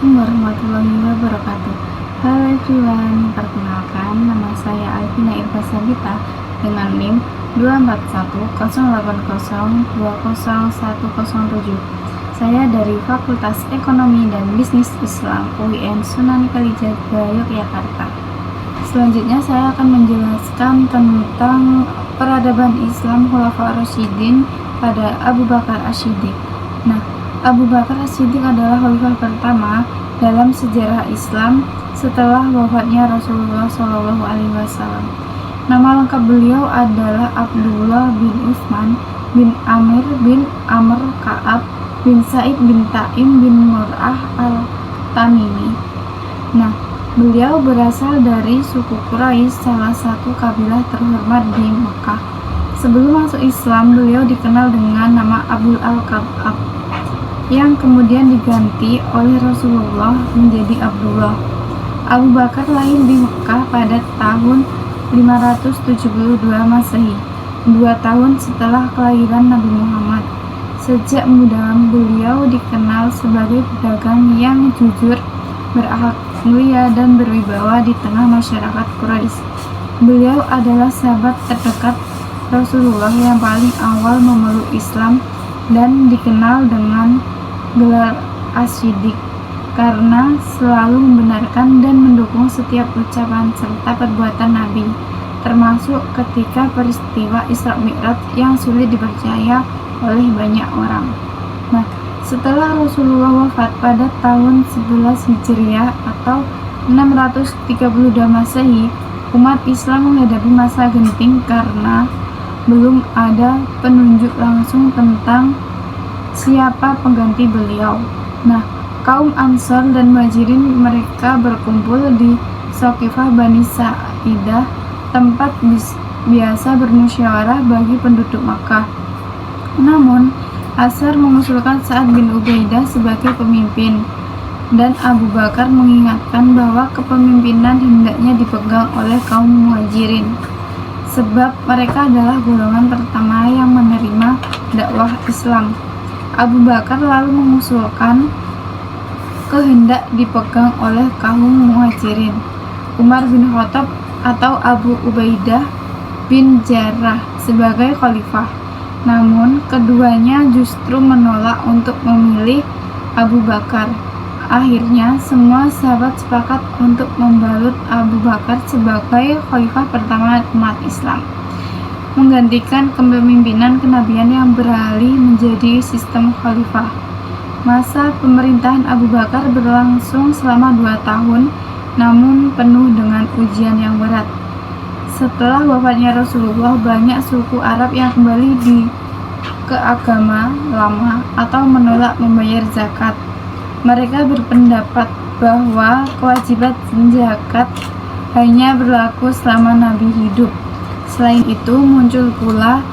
Assalamualaikum warahmatullahi wabarakatuh. Halo everyone, perkenalkan nama saya Alvina Irfasabita dengan NIM 24108020107. Saya dari Fakultas Ekonomi dan Bisnis Islam UIN Sunan Kalijaga, Yogyakarta. Selanjutnya saya akan menjelaskan tentang peradaban Islam Khulafaur Rasyidin pada Abu Bakar As-Siddiq. Abu Bakar As-Siddiq adalah khalifah pertama dalam sejarah Islam setelah wafatnya Rasulullah SAW. Nama lengkap beliau adalah Abdullah bin Utsman bin Amir bin Amr Ka'ab bin Sa'id bin Taim bin Mur'ah al-Tamimi. Beliau berasal dari suku Quraisy, salah satu kabilah terhormat di Makkah. Sebelum masuk Islam, beliau dikenal dengan nama Abdul Al-Ka'ab, yang kemudian diganti oleh Rasulullah menjadi Abdullah. Abu Bakar lahir di Mekah pada tahun 572 Masehi, 2 tahun setelah kelahiran Nabi Muhammad. Sejak muda beliau dikenal sebagai pedagang yang jujur, berakhlak mulia dan berwibawa di tengah masyarakat Quraisy. Beliau adalah sahabat terdekat Rasulullah yang paling awal memeluk Islam dan dikenal dengan gelar As-Siddiq karena selalu membenarkan dan mendukung setiap ucapan serta perbuatan Nabi, termasuk ketika peristiwa Isra Mi'raj yang sulit dipercaya oleh banyak orang. Setelah Rasulullah wafat pada tahun 11 Hijriah atau 632 Masehi, umat Islam menghadapi masa genting karena belum ada penunjuk langsung tentang siapa pengganti beliau. Kaum Ansor dan Muhajirin mereka berkumpul di Saqifah Bani Sa'idah, tempat biasa bermusyawarah bagi penduduk Makkah. Namun, Ansar mengusulkan Sa'ad bin Ubaidah sebagai pemimpin, dan Abu Bakar mengingatkan bahwa kepemimpinan hendaknya dipegang oleh kaum Muhajirin, sebab mereka adalah golongan pertama yang menerima dakwah Islam. Abu Bakar lalu mengusulkan kehendak dipegang oleh kaum Muhajirin, Umar bin Khattab atau Abu Ubaidah bin Jarrah sebagai khalifah. Namun keduanya justru menolak untuk memilih Abu Bakar. Akhirnya semua sahabat sepakat untuk membalut Abu Bakar sebagai khalifah pertama umat Islam, menggantikan kepemimpinan kenabian yang beralih menjadi sistem khalifah. Masa pemerintahan Abu Bakar berlangsung selama 2 tahun, namun penuh dengan ujian yang berat. Setelah wafatnya Rasulullah, banyak suku Arab yang kembali ke agama lama atau menolak membayar zakat. Mereka berpendapat bahwa kewajiban zakat hanya berlaku selama Nabi hidup. Selain itu, muncul pula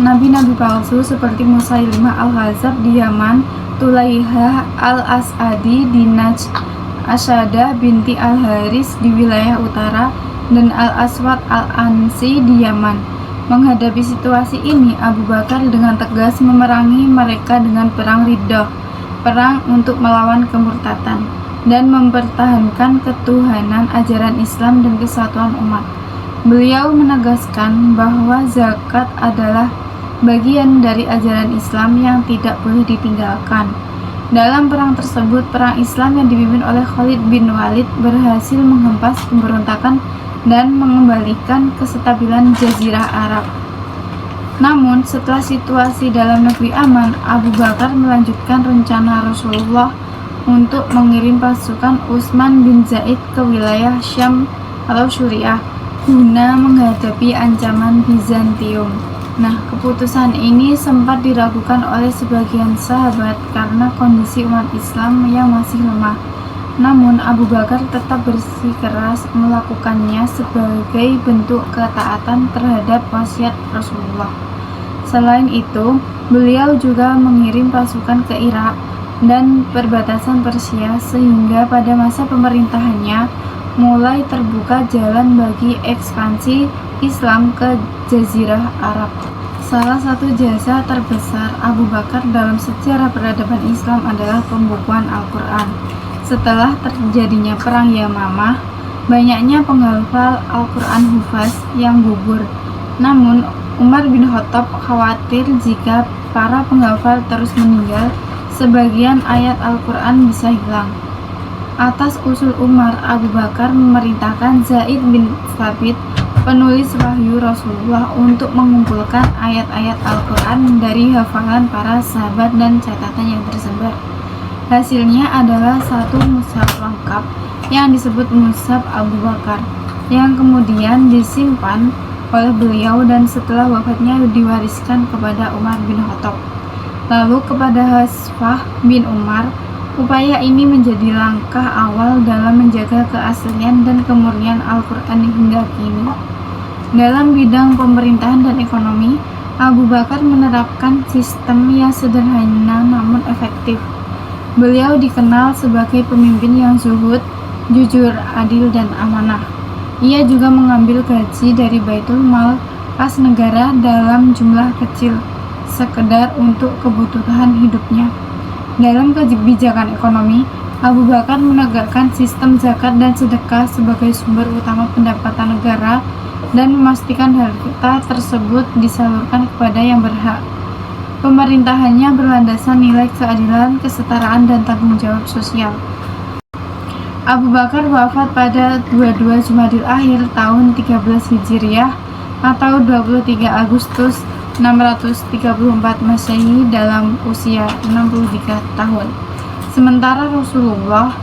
nabi-nabi palsu seperti Musailimah al-Kadzab di Yaman, Tulaihah al-As'adi di Najd, Asyadah binti al-Haris di wilayah utara, dan Al-Aswad al-Ansi di Yaman. Menghadapi situasi ini, Abu Bakar dengan tegas memerangi mereka dengan perang Riddah, perang untuk melawan kemurtadan dan mempertahankan ketuhanan ajaran Islam dan kesatuan umat. Beliau menegaskan bahwa zakat adalah bagian dari ajaran Islam yang tidak boleh ditinggalkan. Dalam perang tersebut, perang Islam yang dipimpin oleh Khalid bin Walid berhasil menghempas pemberontakan dan mengembalikan kestabilan Jazirah Arab. Namun, setelah situasi dalam negeri aman, Abu Bakar melanjutkan rencana Rasulullah untuk mengirim pasukan Utsman bin Zaid ke wilayah Syam atau Suriah guna menghadapi ancaman Bizantium. Keputusan ini sempat diragukan oleh sebagian sahabat karena kondisi umat Islam yang masih lemah. Namun Abu Bakar tetap bersikeras melakukannya sebagai bentuk ketaatan terhadap wasiat Rasulullah. Selain itu, beliau juga mengirim pasukan ke Irak dan perbatasan Persia sehingga pada masa pemerintahannya mulai terbuka jalan bagi ekspansi Islam ke Jazirah Arab. Salah satu jasa terbesar Abu Bakar dalam sejarah peradaban Islam adalah pembukuan Al-Quran. Setelah terjadinya perang Yamamah, banyaknya penghafal Al-Quran hufaz yang gugur. Namun, Umar bin Khattab khawatir jika para penghafal terus meninggal, sebagian ayat Al-Quran bisa hilang. Atas usul Umar, Abu Bakar memerintahkan Zaid bin Thabit, penulis wahyu Rasulullah, untuk mengumpulkan ayat-ayat Al-Quran dari hafalan para sahabat dan catatan yang tersebar. Hasilnya adalah satu mushaf lengkap yang disebut Mushaf Abu Bakar, yang kemudian disimpan oleh beliau dan setelah wafatnya diwariskan kepada Umar bin Khattab. Lalu kepada Hafsah bin Umar. Upaya ini menjadi langkah awal dalam menjaga keaslian dan kemurnian Al-Quran hingga kini. Dalam bidang pemerintahan dan ekonomi, Abu Bakar menerapkan sistem yang sederhana namun efektif. Beliau dikenal sebagai pemimpin yang zuhud, jujur, adil, dan amanah. Ia juga mengambil gaji dari Baitul Mal kas negara dalam jumlah kecil, sekedar untuk kebutuhan hidupnya. Dalam kebijakan ekonomi, Abu Bakar menegakkan sistem zakat dan sedekah sebagai sumber utama pendapatan negara dan memastikan harta tersebut disalurkan kepada yang berhak. Pemerintahannya berlandaskan nilai keadilan, kesetaraan, dan tanggung jawab sosial. Abu Bakar wafat pada 22 Jumadil Akhir tahun 13 Hijriah atau 23 Agustus 634 Masehi dalam usia 63 tahun. Sementara Rasulullah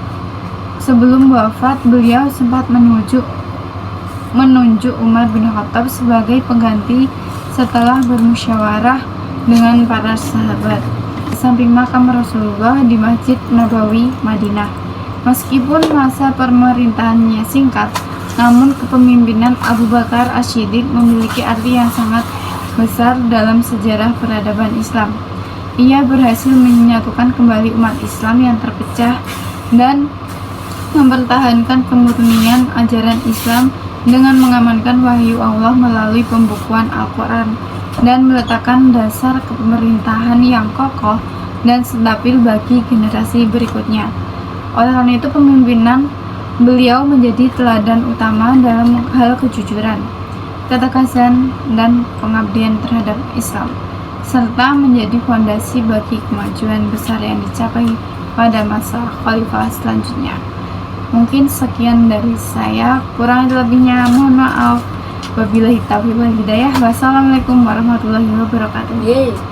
sebelum wafat, beliau sempat menunjuk Umar bin Khattab sebagai pengganti setelah bermusyawarah dengan para sahabat di samping makam Rasulullah di Masjid Nabawi, Madinah. Meskipun masa pemerintahannya singkat, namun kepemimpinan Abu Bakar As-Siddiq memiliki arti yang sangat besar dalam sejarah peradaban Islam. Ia berhasil menyatukan kembali umat Islam yang terpecah dan mempertahankan kemurnian ajaran Islam dengan mengamankan wahyu Allah melalui pembukuan Al-Quran dan meletakkan dasar pemerintahan yang kokoh dan stabil bagi generasi berikutnya. Oleh karena itu, pemimpinan beliau menjadi teladan utama dalam hal kejujuran, ketegasan, dan pengabdian terhadap Islam, serta menjadi fondasi bagi kemajuan besar yang dicapai pada masa khalifah selanjutnya. Mungkin sekian dari saya, kurang lebihnya mohon maaf. Wabillahi taufiq wal hidayah. Wassalamualaikum warahmatullahi wabarakatuh.